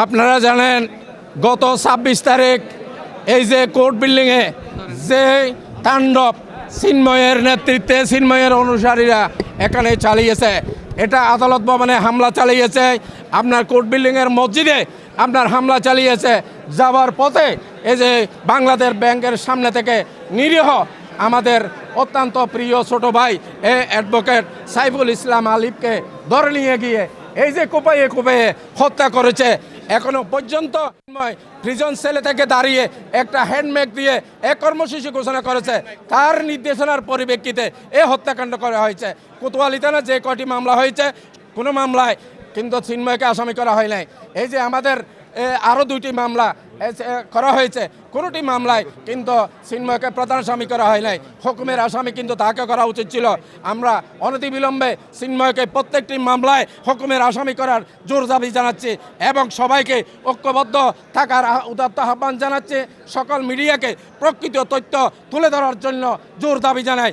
আপনারা জানেন গত ২৬ তারিখ এই যে কোর্ট বিল্ডিংয়ে যে তাণ্ডব চিন্ময়ের নেতৃত্বে চিন্ময়ের অনুসারীরা এখানে চালিয়েছে, এটা আদালত ভবনে হামলা চালিয়েছে, আপনার কোর্ট বিল্ডিংয়ের মসজিদে আপনার হামলা চালিয়েছে। যাওয়ার পথে এই যে বাংলাদেশ ব্যাংকের সামনে থেকে নিরীহ আমাদের অত্যন্ত প্রিয় ছোট ভাই অ্যাডভোকেট সাইফুল ইসলাম আলিফকে ধরে নিয়ে গিয়ে এই যে কোপাইয়ে কোপাইয়ে হত্যা করেছে। এখনো পর্যন্ত প্রিজন সেলে থেকে দাঁড়িয়ে একটা হ্যান্ডমেক দিয়ে এক কর্মসূচি ঘোষণা করেছে। তার নির্দেশনার পরিপ্রেক্ষিতে এই হত্যাকাণ্ড করা হয়েছে। কোতোয়ালি থানা যে কয়টি মামলা হয়েছে, কোনো মামলায় কিন্তু চিন্ময়কে আসামি করা হয় নাই। এই যে আমাদের আরও 2টি মামলা করা হয়েছে, কোনোটি মামলায় কিন্তু চিন্ময়কে প্রধান আসামি করা হয় নাই। হুকুমের আসামি কিন্তু তাকে করা উচিত ছিল। আমরা অনতিবিলম্বে চিন্ময়কে প্রত্যেকটি মামলায় হুকুমের আসামি করার জোর দাবি জানাচ্ছি এবং সবাইকে ঐক্যবদ্ধ থাকার উদাত্ত আহ্বান জানাচ্ছি। সকল মিডিয়াকে প্রকৃত তথ্য তুলে ধরার জন্য জোর দাবি জানাই।